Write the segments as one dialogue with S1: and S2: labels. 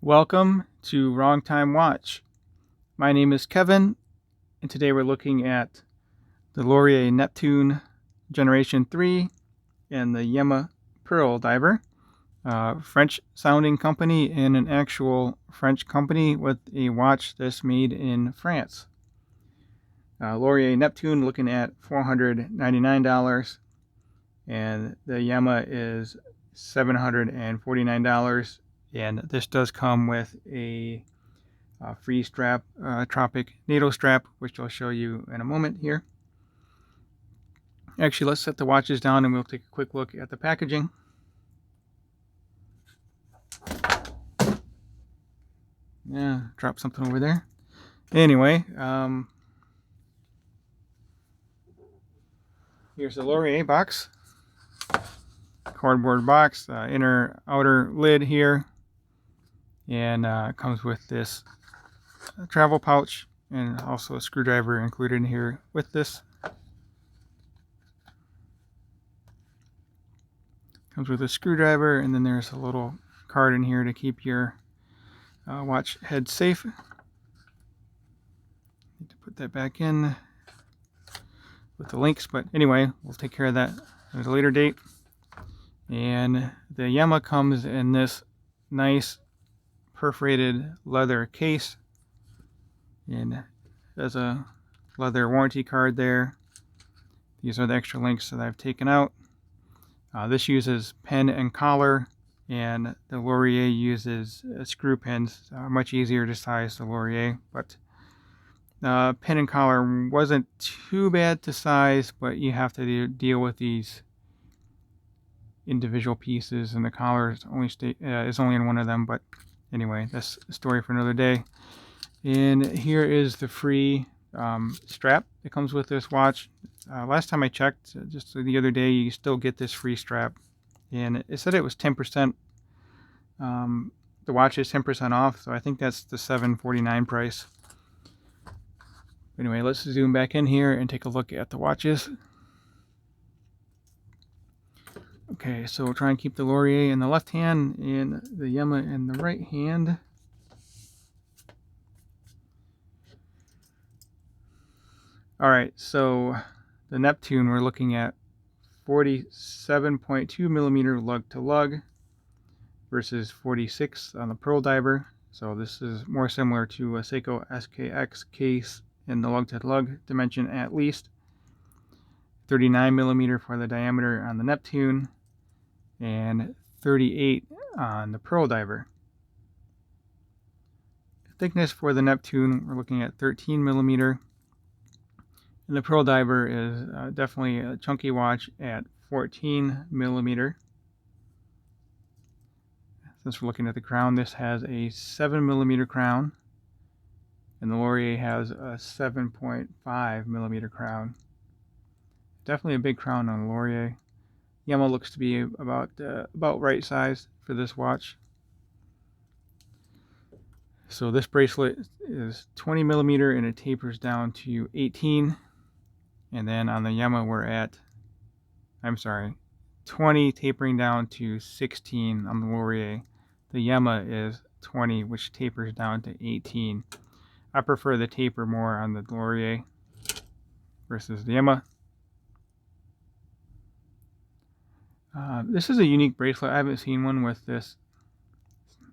S1: Welcome to Wrong Time Watch. My name is Kevin, and today we're looking at the Laurier Neptune Generation 3 and the Yema Pearldiver, French sounding company and an actual French company with a watch that's made in France. Laurier Neptune looking at $499, and the Yema is $749. And this does come with a free strap, Tropic NATO strap, which I'll show you in a moment here. Actually, let's set the watches down and we'll take a quick look at the packaging. Yeah, drop something over there. Anyway, here's the Laurier box. Cardboard box, inner outer lid here. And comes with this travel pouch and also a screwdriver included in here with this. Comes with a screwdriver, and then there's a little card in here to keep your watch head safe. Need to put that back in with the links, but anyway, we'll take care of that at a later date. And the Yema comes in this nice perforated leather case, and there's a leather warranty card there. These are the extra links that I've taken out. This uses pen and collar, and the Laurier uses screw pins. Much easier to size the Laurier, but pen and collar wasn't too bad to size, but you have to deal with these individual pieces, and the collar is only in one of them. But anyway, that's a story for another day. And here is the free strap that comes with this watch. Last time I checked, just the other day, you still get this free strap. And it said it was 10%. The watch is 10% off, so I think that's the $749 price. Anyway, let's zoom back in here and take a look at the watches. Okay, so we'll try and keep the Laurier in the left hand and the Yema in the right hand. Alright, so the Neptune, we're looking at 47.2 millimeter lug to lug versus 46 on the Pearldiver. So this is more similar to a Seiko SKX case in the lug to lug dimension at least. 39 millimeter for the diameter on the Neptune, and 38 on the Pearldiver. Thickness for the Neptune, we're looking at 13 millimeter. And the Pearldiver is definitely a chunky watch at 14 millimeter. Since we're looking at the crown, this has a 7 millimeter crown, and the Laurier has a 7.5 millimeter crown. Definitely a big crown on the Laurier. Yema looks to be about right size for this watch. So this bracelet is 20 millimeter and it tapers down to 18. And then on the Yema we're at, 20 tapering down to 16 on the Laurier. The Yema is 20, which tapers down to 18. I prefer the taper more on the Laurier versus the Yema. This is a unique bracelet. I haven't seen one with this.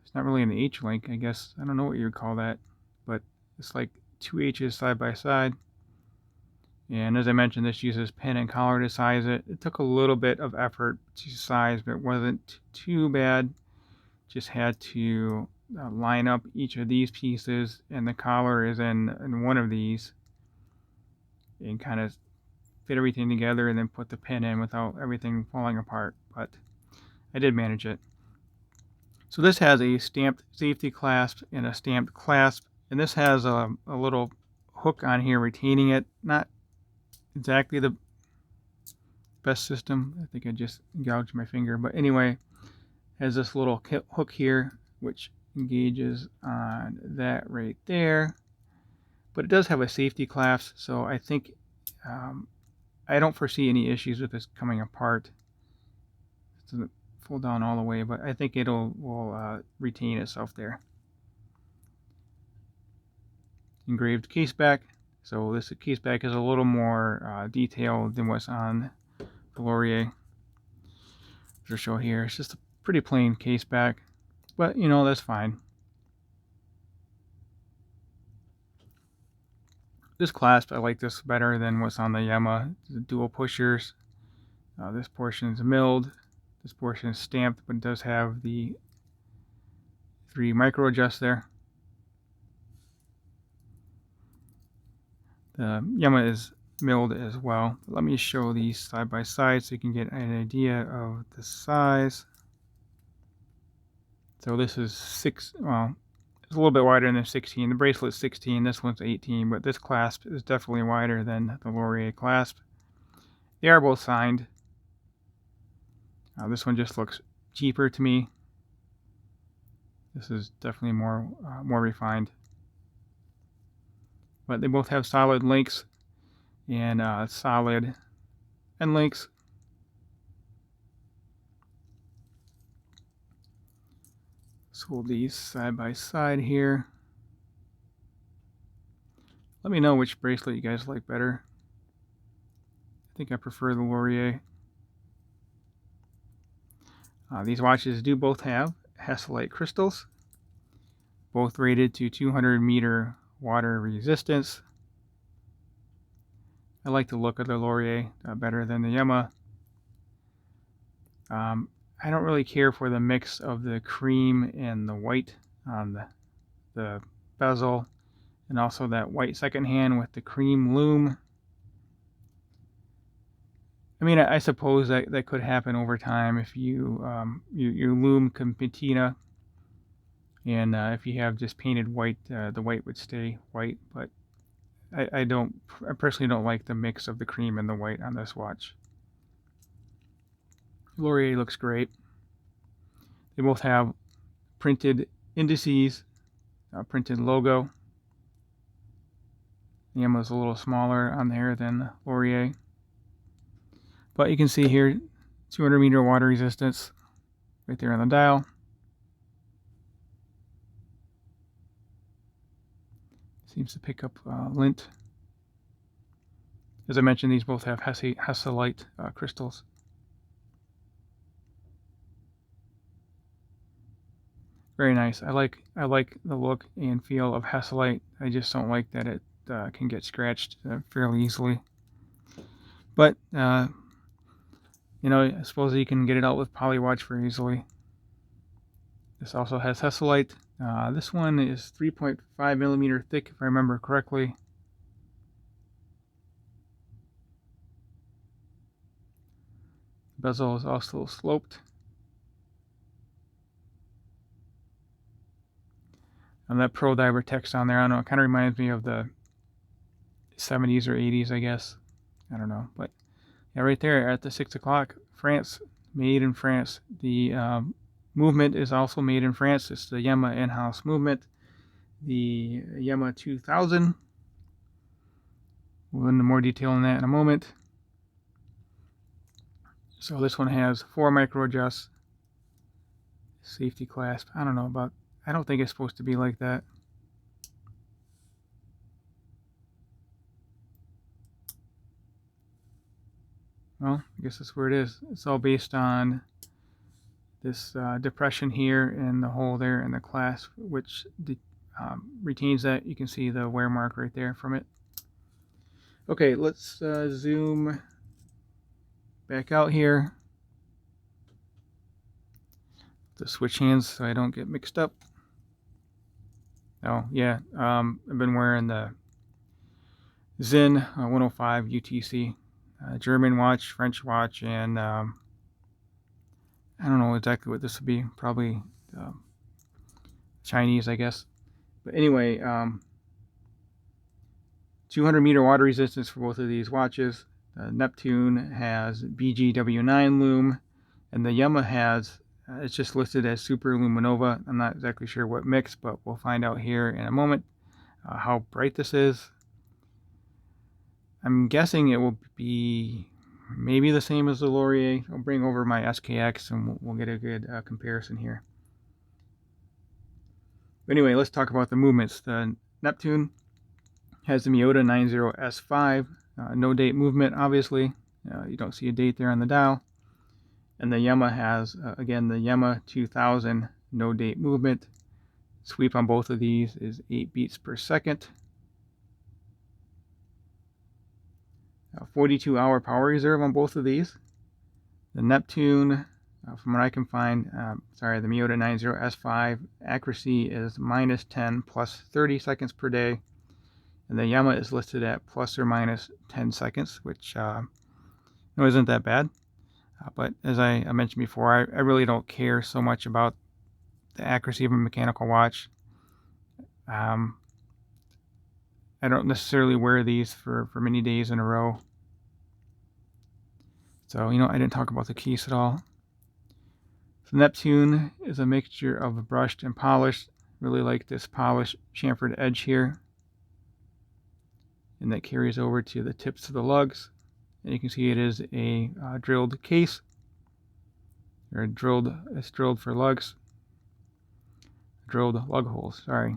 S1: It's not really an H-link, I guess. I don't know what you would call that, but it's like two H's side by side. And as I mentioned, this uses pen and collar to size it. It took a little bit of effort to size, but it wasn't too bad. Just had to line up each of these pieces, and the collar is in one of these, and kind of fit everything together and then put the pin in without everything falling apart. But I did manage it. So this has a stamped safety clasp and a stamped clasp, and this has a little hook on here retaining it. Not exactly the best system. I think I just gouged my finger, but anyway, has this little hook here which engages on that right there, but it does have a safety clasp, so I think I don't foresee any issues with this coming apart. It doesn't fold down all the way, but I think will retain itself there. engraved case back. So this case back is a little more detailed than what's on the Laurier. To show here, it's just a pretty plain case back, but you know, that's fine. This clasp, I like this better than what's on the Yema. The dual pushers. This portion is milled. This portion is stamped, but it does have the 3 micro adjusts there. The Yema is milled as well. Let me show these side by side so you can get an idea of the size. So this is well, it's a little bit wider than 16. The bracelet's 16, this one's 18, but this clasp is definitely wider than the Laurier clasp. They are both signed. This one just looks cheaper to me. This is definitely more refined. But they both have solid links and solid end links. Let's hold these side by side here. Let me know which bracelet you guys like better. I think I prefer the Laurier. These watches do both have Hasselite crystals, both rated to 200 meter water resistance. I like the look of the Laurier better than the Yema. I don't really care for the mix of the cream and the white on the bezel, and also that white second hand with the cream lume. I mean, I suppose that could happen over time if you your lume can patina, and if you have just painted white, the white would stay white. But I personally don't like the mix of the cream and the white on this watch. Laurier looks great. They both have printed indices, printed logo. The Yema is a little smaller on there than the Laurier. But you can see here, 200 meter water resistance right there on the dial. Seems to pick up lint. As I mentioned, these both have Hasselite crystals. Very nice. I like the look and feel of Hasselite. I just don't like that it can get scratched fairly easily. But you know, I suppose you can get it out with Polywatch very easily. This also has Hasselite. This one is 3.5 millimeter thick, if I remember correctly. The bezel is also sloped. And that Pearldiver text on there, I don't know, it kind of reminds me of the 70s or 80s, I guess. I don't know, but yeah, right there at the 6 o'clock, France, made in France. The movement is also made in France. It's the Yema in-house movement. The Yema 2000. We'll go into more detail on that in a moment. So this one has 4 micro adjusts. Safety clasp. I don't think it's supposed to be like that. Well, I guess that's where it is. It's all based on this depression here and the hole there in the clasp, which retains that. You can see the wear mark right there from it. Okay, let's zoom back out here. To switch hands so I don't get mixed up. Oh yeah, I've been wearing the Zen 105 UTC. German watch, French watch, and I don't know exactly what this would be. Probably Chinese, I guess. But anyway, 200 meter water resistance for both of these watches. Neptune has BGW9 lume, and the Yema has, it's just listed as Super Luminova. I'm not exactly sure what mix, but we'll find out here in a moment how bright this is. I'm guessing it will be maybe the same as the Laurier. I'll bring over my SKX and we'll get a good comparison here. But anyway, let's talk about the movements. The Neptune Has the Miyota 90S5, no date movement, obviously. You don't see a date there on the dial. And the Yema has, again, the Yema 2000, no date movement. Sweep on both of these is 8 beats per second. 42-hour power reserve on both of these. The Neptune, from what I can find, the Miyota 90S5 accuracy is -10 plus 30 seconds per day. And the Yema is listed at plus or minus 10 seconds, which isn't that bad. But as I mentioned before, I really don't care so much about the accuracy of a mechanical watch. I don't necessarily wear these for many days in a row. So, I didn't talk about the case at all. So Neptune is a mixture of brushed and polished. Really like this polished chamfered edge here. And that carries over to the tips of the lugs. And you can see it is a drilled case. It's drilled for lugs. Drilled lug holes, sorry.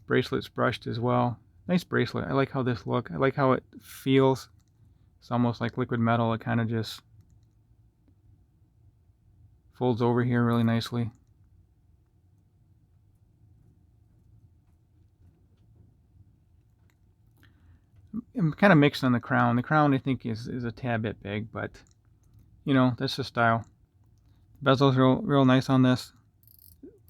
S1: Bracelet's brushed as well. Nice bracelet. I like how this looks. I like how it feels. It's almost like liquid metal. It kind of just folds over here really nicely. I'm kind of mixed on the crown. The crown I think is a tad bit big, but that's the style. Bezel's real nice on this.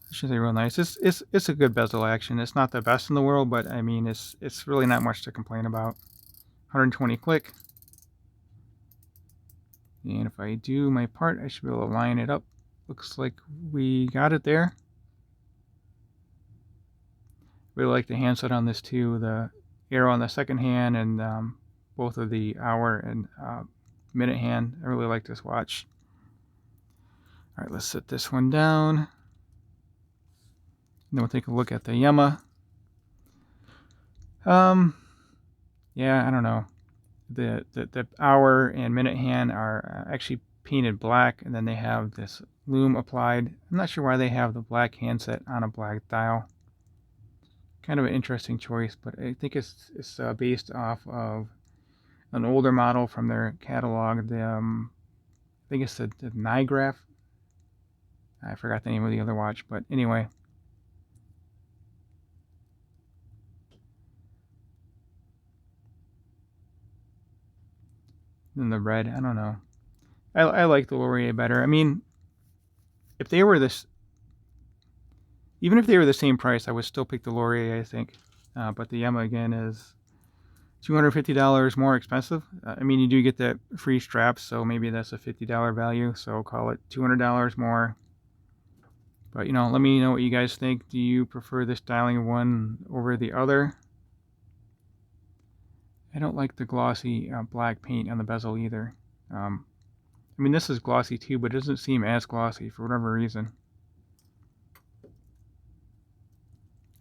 S1: I should say real nice. It's a good bezel action. It's not the best in the world, but I mean it's really not much to complain about. 120 click. And if I do my part, I should be able to line it up. Looks like we got it there. Really like the handset on this too. The arrow on the second hand and both of the hour and minute hand. I really like this watch. All right, let's set this one down. And then we'll take a look at the Yema. Yeah, I don't know. The hour and minute hand are actually painted black, and then they have this Lume applied. I'm not sure why they have the black handset on a black dial. Kind of an interesting choice, but I think it's based off of an older model from their catalog. I think it's the Nigraph. I forgot the name of the other watch, but anyway. Then the red, I don't know. I like the Laurier better. I mean, if they were even if they were the same price, I would still pick the Laurier, I think. But the Yema, again, is $250 more expensive. I mean, you do get that free strap, so maybe that's a $50 value. So call it $200 more. But, let me know what you guys think. Do you prefer this styling one over the other? I don't like the glossy black paint on the bezel either. I mean, this is glossy too, but it doesn't seem as glossy for whatever reason.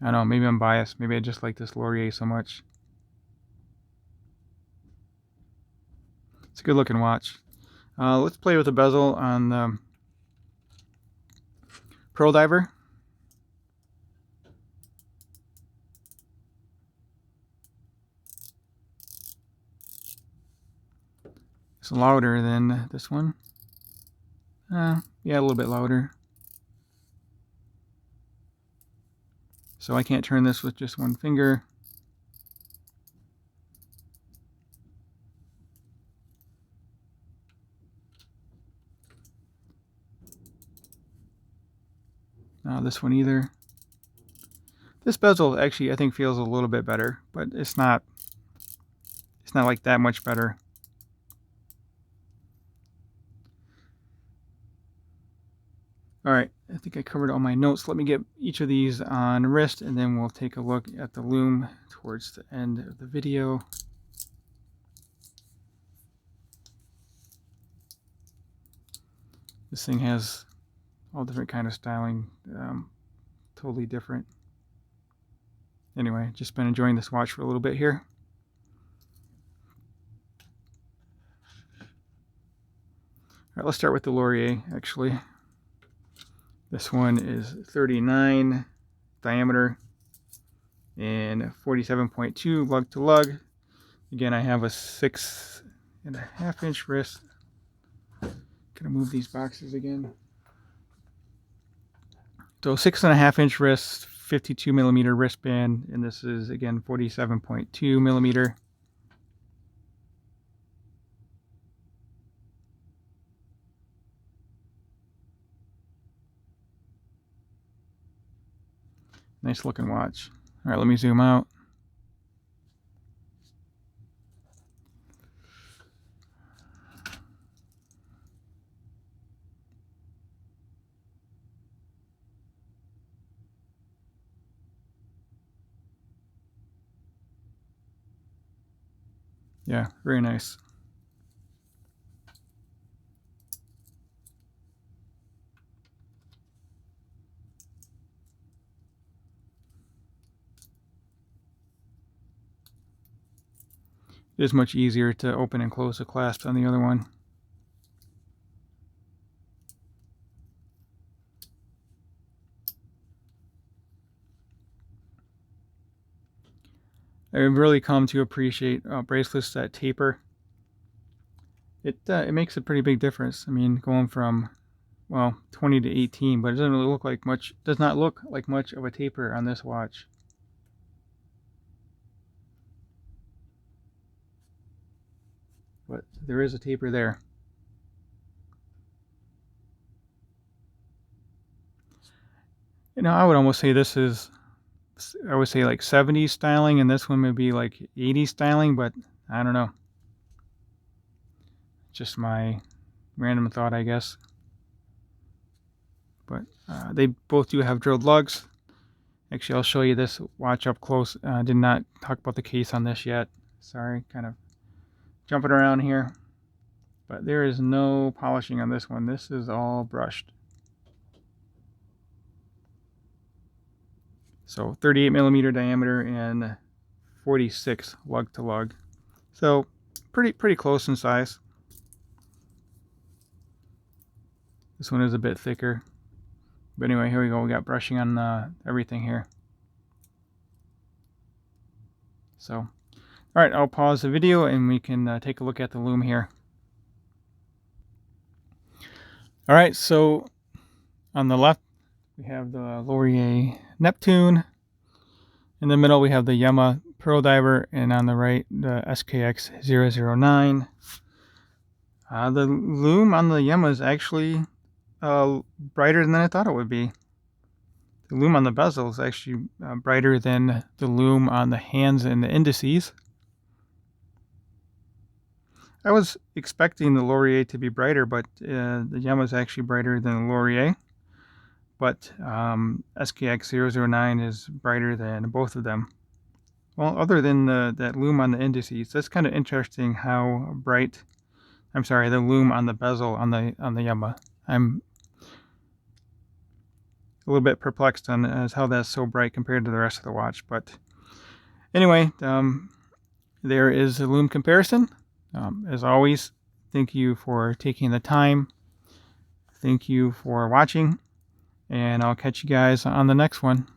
S1: I don't know, maybe I'm biased. Maybe I just like this Laurier so much. It's a good looking watch. Let's play with the bezel on the Pearldiver. It's louder than this one. Yeah, a little bit louder. So I can't turn this with just one finger. Not this one either. This bezel actually I think feels a little bit better, but it's not like that much better. All right, I think I covered all my notes. Let me get each of these on wrist, and then we'll take a look at the Lume towards the end of the video. This thing has all different kind of styling, totally different. Anyway, just been enjoying this watch for a little bit here. All right, let's start with the Laurier, actually. This one is 39 diameter, and 47.2 lug to lug. Again, I have a 6.5 inch wrist. Gonna move these boxes again. So 6.5 inch wrist, 52 millimeter wristband, and this is again 47.2 millimeter. Nice looking watch. All right, let me zoom out. Yeah, very nice. It is much easier to open and close the clasps on the other one. I've really come to appreciate bracelets that taper. It makes a pretty big difference. I mean, going from 20 to 18, but it doesn't really look like much. Does not look like much of a taper on this watch. But there is a taper there. I would almost say this is, I would say like 70s styling, and this one would be like 80s styling, but I don't know. Just my random thought, I guess. But they both do have drilled lugs. Actually, I'll show you this watch up close. Did not talk about the case on this yet. Sorry, kind of jumping around here. But there is no polishing on this one. This is all brushed. So 38 millimeter diameter and 46 lug to lug. So pretty close in size. This one is a bit thicker. But anyway, here we go. We got brushing on everything here. So, all right, I'll pause the video and we can take a look at the Lume here. All right, so on the left, we have the Laurier Neptune. In the middle, we have the Yema Pearldiver, and on the right, the SKX 009. The Lume on the Yema is actually brighter than I thought it would be. The Lume on the bezel is actually brighter than the Lume on the hands and the indices. I was expecting the Laurier to be brighter, but the Yema is actually brighter than the Laurier. But SKX 009 is brighter than both of them. Well, other than that Lume on the indices, that's kind of interesting how bright. I'm sorry, the Lume on the bezel on the Yema. I'm a little bit perplexed on as how that's so bright compared to the rest of the watch. But anyway, there is a Lume comparison. As always, thank you for taking the time. Thank you for watching, and I'll catch you guys on the next one.